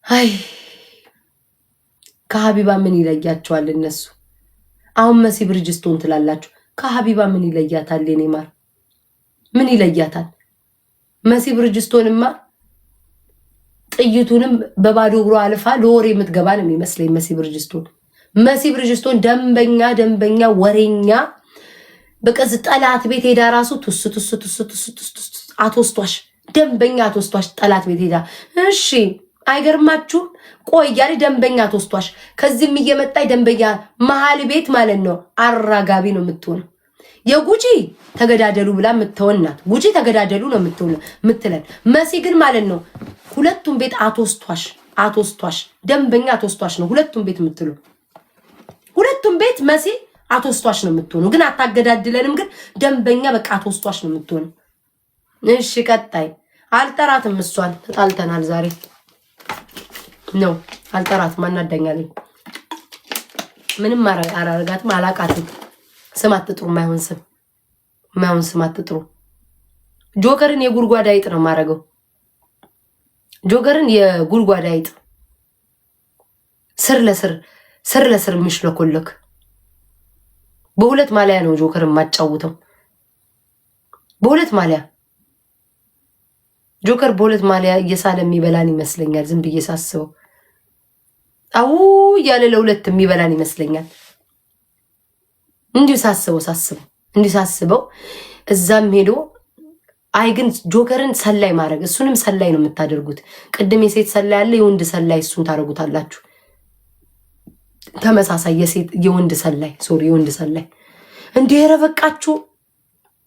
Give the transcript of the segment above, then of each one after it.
አይ ከሀቢባ ምን ይለያቸዋል እነሱ? አሁን መሲ ብርጅስቶን ትላላችሁ። ከሀቢባ ምን ይለያታል? የኔ ማር ምን ይለያታል? መሲ ብርጅስቶንማ ጥይቱንም በባዶ እግሯ አልፋ ለወሬ የምትገባ ነው የሚመስለኝ። መሲ ብርጅስቶን ደንበኛ ወሬኛ በቀዝ ጠላት ቤት ሄዳ ራሱ ቱስ አትወስቷሽ፣ ደንበኛ አትወስቷሽ። ጠላት ቤት ሄዳ እሺ አይገርማችሁም? ቆያሪ ደንበኛ አትወስቷሽ። ከዚህም እየመጣይ ደንበኛ መሀል ቤት ማለት ነው አራጋቢ ነው የምትሆነው። የጉጂ ተገዳደሉ ብላ የምትወናት ጉጂ ተገዳደሉ ነው የምትለን። መሲ ግን ማለት ነው ሁለቱም ቤት አትወስቷሽ፣ ደንበኛ አትወስቷሽ ነው ሁለቱም ቤት የምትሉ። ሁለቱም ቤት መሲ አትወስቷሽ ነው የምትሆኑ። ግን አታገዳድለንም። ግን ደንበኛ በቃ አትወስቷሽ ነው የምትሆኑ። እሺ ቀጣይ አልጠራትም። እሷን ተጣልተናል ዛሬ ነው አልጠራትም። አናዳኛለኝ። ምንም አላረጋትም። አላቃትም። ስም አትጥሩ። ማይሆን ስም አትጥሩ። ጆከርን የጉድጓድ አይጥ ነው ማረገው። ጆከርን የጉድጓድ አይጥ ስር ለስር የሚሽለኮለክ በሁለት ማሊያ ነው ጆከርን ማጫውተው። በሁለት ማሊያ ጆከር በሁለት ማሊያ እየሳለ የሚበላን ይመስለኛል። ዝም ብዬ ሳስበው አው ያለ ለሁለት የሚበላን ይመስለኛል። እንዲሁ ሳስበው እዛም ሄዶ አይ ግን ጆከርን ሰላይ ማድረግ እሱንም ሰላይ ነው የምታደርጉት። ቅድም የሴት ሰላይ አለ፣ የወንድ ሰላይ እሱን ታደርጉታላችሁ። ተመሳሳይ የወንድ ሰላይ እንዴ!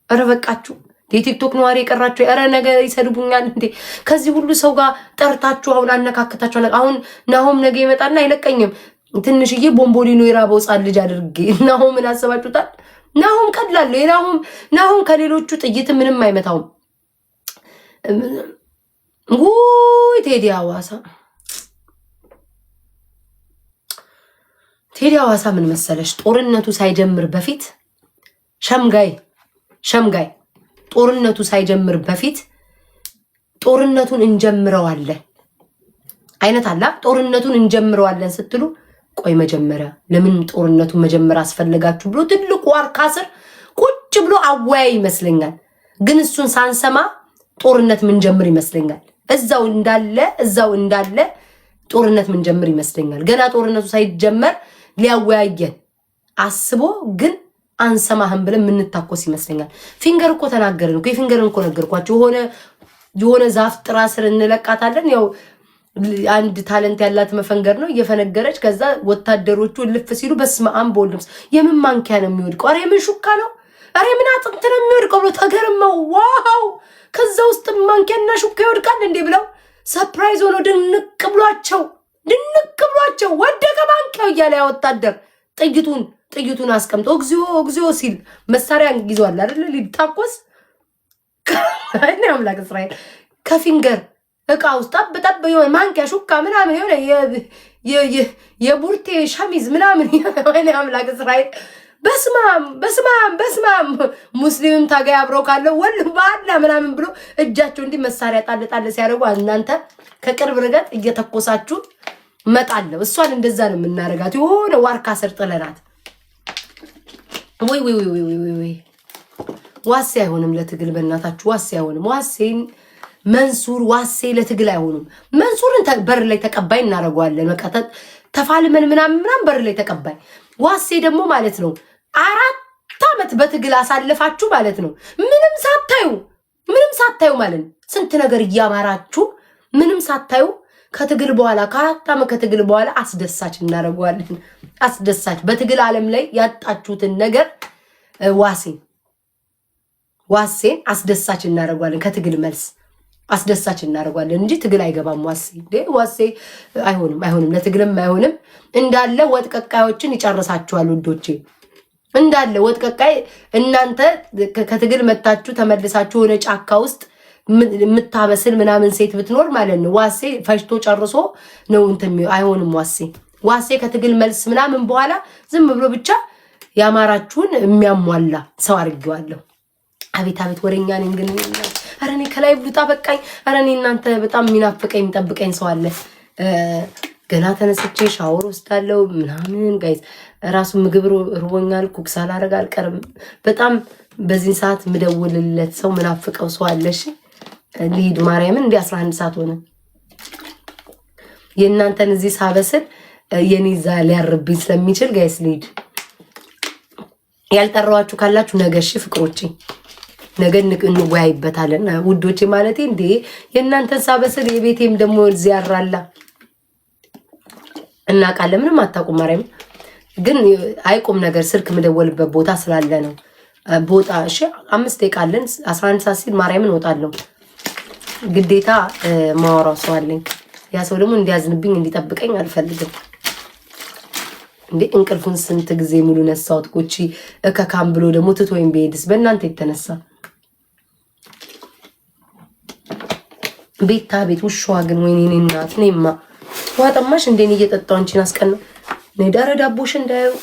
ረበቃችሁ የቲክቶክ ነዋሪ የቀራችሁ ኧረ ነገር ይሰድቡኛል እንዴ! ከዚህ ሁሉ ሰው ጋር ጠርታችሁ አሁን አነካክታችሁ አሁን ናሆም ነገ ይመጣና አይለቀኝም። ትንሽዬ ቦምቦሊኖ የራበው ጻን ልጅ አድርጌ ናሆምን አሰባችሁታል? ናሆም ቀድላለሁ። ናሆም ከሌሎቹ ጥይት ምንም አይመታውም። ውይ ቴዲ ሐዋሳ ምን መሰለሽ፣ ጦርነቱ ሳይጀምር በፊት ሸምጋይ ጦርነቱ ሳይጀምር በፊት ጦርነቱን እንጀምረዋለን አይነት አላ። ጦርነቱን እንጀምረዋለን ስትሉ ቆይ መጀመሪያ ለምን ጦርነቱን መጀመር አስፈልጋችሁ ብሎ ትልቁ ዋርካ ስር ቁጭ ብሎ አወያይ ይመስለኛል። ግን እሱን ሳንሰማ ጦርነት ምን ጀምር ይመስለኛል። እዛው እንዳለ ጦርነት ምን ጀምር ይመስለኛል። ገና ጦርነቱ ሳይጀመር ሊያወያየን አስቦ ግን አንሰማህም ብለን ምንታኮስ ይመስለኛል። ፊንገር እኮ ተናገርን እኮ የፊንገርን እኮ ነገርኳችሁ። የሆነ ዛፍ ጥራ ስር እንለቃታለን። ያው አንድ ታለንት ያላት መፈንገር ነው እየፈነገረች። ከዛ ወታደሮቹ ልፍ ሲሉ በስመ አብ በወልድ የምን ማንኪያ ነው የሚወድቀው? አሬ ምን ሹካ ነው? አሬ ምን አጥንት ነው የሚወድቀው ብሎ ተገርመው ዋው! ከዛ ውስጥ ማንኪያና ሹካ ይወድቃል እንዴ ብለው ሰርፕራይዝ ሆኖ ድንቅ ብሏቸው ወደቀ ማንኪያው እያለ ያ ወታደር ጥይቱን አስቀምጦ እግዚኦ ሲል መሳሪያ ይዟል አይደል? ሊታኮስ አይኔ አምላክ እስራኤል ከፊንገር እቃ ውስጥ ጠብ የሆነ ማንኪያ ሹካ ምናምን የሆነ የቡርቴ ሸሚዝ ምናምን አይኔ አምላክ እስራኤል በስማም ሙስሊምም ታጋይ አብረው ካለው ወል ባላ ምናምን ብሎ እጃቸው እንዲህ መሳሪያ ጣል ሲያደርጉ እናንተ ከቅርብ ርቀት እየተኮሳችሁ መጣለው። እሷን እንደዛ ነው የምናረጋት። የሆነ ዋርካ ስር ጥለናት ወይ ዋሴ አይሆንም ለትግል በእናታችሁ ዋሴ አይሆንም። መንሱር ዋሴ ለትግል አይሆንም። መንሱርን በር ላይ ተቀባይ እናደርገዋለን። በቃ ተፋልመን ምናምን በር ላይ ተቀባይ። ዋሴ ደግሞ ማለት ነው 4 ዓመት በትግል አሳልፋችሁ ማለት ነው ምንም ሳታዩ ማለት ነው ስንት ነገር እያማራችሁ ምንም ሳታዩ ከትግል በኋላ ከ4 ዓመት ከትግል በኋላ አስደሳች እናደርገዋለን። አስደሳች በትግል ዓለም ላይ ያጣችሁትን ነገር ዋሴን አስደሳች እናደርገዋለን። ከትግል መልስ አስደሳች እናደርገዋለን እንጂ ትግል አይገባም። ዋሴ አይሆንም ለትግልም አይሆንም። እንዳለ ወጥቀቃዮችን ይጨርሳችኋል ውዶቼ። እንዳለ ወጥቀቃይ እናንተ ከትግል መታችሁ ተመልሳችሁ ሆነ ጫካ ውስጥ የምታበስል ምናምን ሴት ብትኖር ማለት ነው ዋሴ ፈሽቶ ጨርሶ ነው እንትን አይሆንም። ዋሴ ከትግል መልስ ምናምን በኋላ ዝም ብሎ ብቻ ያማራችሁን የሚያሟላ ሰው አድርጌዋለሁ። አቤት ወሬኛ ነኝ ግን ኧረ እኔ ከላይ ብሉጣ በቃኝ። ኧረ እኔ እናንተ በጣም የሚናፍቀኝ የሚጠብቀኝ ሰው አለ። ገና ተነስቼ ሻወር ወስዳለሁ ምናምን ጋይዝ ራሱ ምግብ ርቦኛል ኩክ ሳላደርግ አልቀርም። በጣም በዚህን ሰዓት ምደውልለት ሰው ምናፍቀው ሰው አለሽ ልሂድ ማርያምን እንደ 11 ሰዓት ሆነ። የእናንተን እዚህ ሳበስል የኔ ዛ ሊያርብኝ ስለሚችል ጋይስ ልሂድ። ያልጠራዋችሁ ካላችሁ ነገ እሺ ፍቅሮቼ ነገ እንወያይበታለን ውዶቼ። ማለቴ እንዴ የእናንተን ሳበስል የቤቴም ደግሞ እዚህ ያራላ እናውቃለን። ምንም አታውቁም። ማርያም ግን አይቁም ነገር ስልክ ምደወልበት ቦታ ስላለ ነው። ቦታ እሺ 5 ደቂቃ አለን። 11 ሰዓት ሲል ማርያምን እወጣለሁ። ግዴታ ማወራው ሰው አለኝ። ያ ሰው ደግሞ እንዲያዝንብኝ እንዲጠብቀኝ አልፈልግም። እንዴ እንቅልፉን ስንት ጊዜ ሙሉ ነሳውት ኮቺ እከካም ብሎ ደግሞ ትቶኝ በሄድስ በእናንተ የተነሳ ቤታ ቤት ውሻዋ ግን ወይኔ እኔ እናት ነኝማ ዋጠማሽ እንደኔ እየጠጣው አንቺን አስቀና ነይ ዳረ ዳቦሽ እንዳየው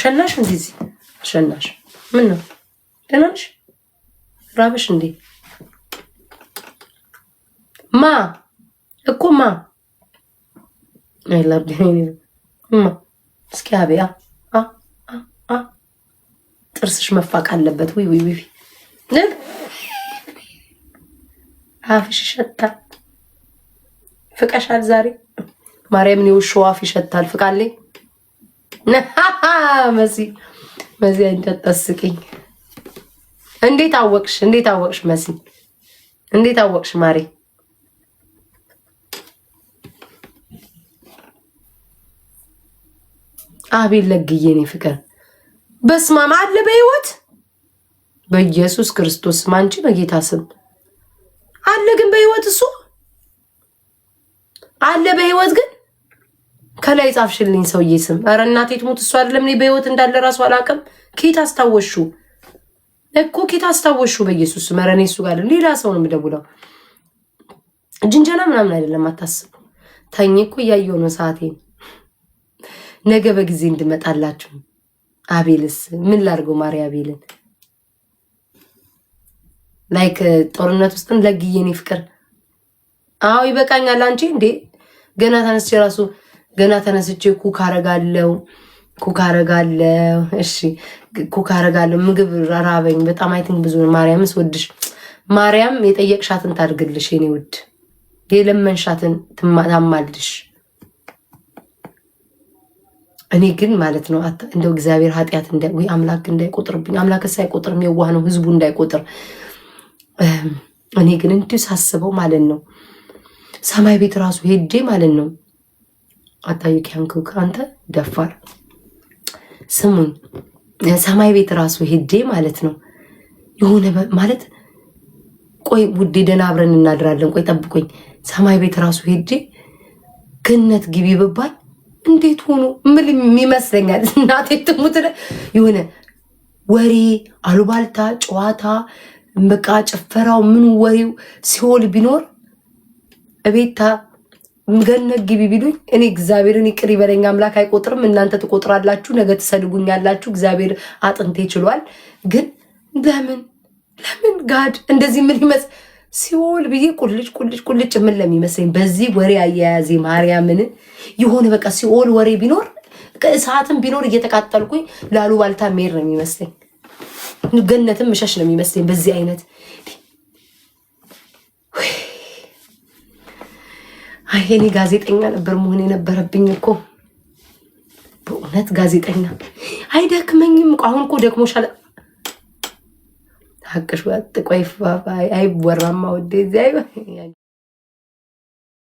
ሸናሽ እንደዚህ ሸናሽ ምን ነው ደናሽ ራበሽ እንዴ ማ እኮ ማ አይላብኝ ማ እስኪ አብያ ጥርስሽ መፋቅ አለበት። ወይ ወይ ወይ ነብ አፍሽ ይሸታል። ፍቀሻል ዛሬ ማርያምን የውሻው አፍ ይሸታል። ፍቃለኝ መሲ መሲ አንተ ተስቂኝ። እንዴት አወቅሽ? እንዴት አወቅሽ? መሲ እንዴት አወቅሽ? ማሪ አቤል ለግዬ ነው ፍቅር በስማም አለ በህይወት በኢየሱስ ክርስቶስ ማንቺ በጌታ ስም አለ። ግን በህይወት እሱ አለ በህይወት ግን ከላይ ጻፍሽልኝ ሰውዬ ስም። ኧረ እናቴ ትሙት እሱ አይደለም እኔ በህይወት እንዳለ ራሱ አላውቅም። ኬት አስታወሹ እኮ ኬት አስታወሹ በኢየሱስ ስም። ኧረ እኔ እሱ ጋር ሌላ ሰው ነው የምደውለው። ጅንጀና ምናምን አይደለም አታስቡ። ተኝ እኮ እያየሁ ነው ሰዓቴን። ነገ በጊዜ እንድመጣላችሁ። አቤልስ ምን ላድርገው? ማርያ አቤልን ላይክ ጦርነት ውስጥም ለግዬኔ ፍቅር አዎ ይበቃኛል። አንቺ እንዴ ገና ተነስቼ ራሱ ገና ተነስቼ ኩክ አረጋለሁ። እሺ ኩክ አረጋለሁ። ምግብ ራበኝ በጣም አይቲንክ ብዙ ነው። ማርያምስ ወድሽ ማርያም የጠየቅሻትን ታድርግልሽ የኔ ውድ የለመንሻትን ታማልድሽ። እኔ ግን ማለት ነው እንደው እግዚአብሔር ኃጢአት ወይ አምላክ እንዳይቆጥርብኝ። አምላክስ አይቆጥርም የዋህ ነው ህዝቡ እንዳይቆጥር። እኔ ግን እንዲሁ ሳስበው ማለት ነው ሰማይ ቤት ራሱ ሄጄ ማለት ነው አታዩክ ያንኩክ አንተ ደፋር ስሙኝ ሰማይ ቤት ራሱ ሄጄ ማለት ነው የሆነ ማለት ቆይ ውዴ ደህና አብረን እናድራለን ቆይ ጠብቆኝ ሰማይ ቤት ራሱ ሄጄ ገነት ግቢ ብባል እንዴት ሆኖ ምን ይመስለኛል? እናቴ ትሙት የሆነ ወሬ አሉባልታ ጨዋታ በቃ ጭፈራው ምን ወሬው ሲኦል ቢኖር እቤታ ገነት ግቢ ቢሉኝ እኔ እግዚአብሔርን ይቅር ይበለኝ አምላክ አይቆጥርም። እናንተ ትቆጥራላችሁ፣ ነገ ትሰድቡኛላችሁ። እግዚአብሔር አጥንቴ ይችላል። ግን ለምን ጋድ እንደዚህ ምን ይመስል ሲኦል ብዬ ቁልጭ ምን ለሚመስለኝ በዚህ ወሬ አያያዜ ማርያምን የሆነ በቃ ሲኦል ወሬ ቢኖር እሳትም ቢኖር እየተቃጠልኩኝ ላሉባልታ ሜር ነው የሚመስለኝ። ገነትም ምሸሽ ነው የሚመስለኝ በዚህ አይነት። አይ እኔ ጋዜጠኛ ነበር መሆን የነበረብኝ እኮ በእውነት ጋዜጠኛ። አይደክመኝም እኮ አሁን እኮ ደክሞሻል። ሀቅሽ ወጥ ቆይ አይወራማ ወዴ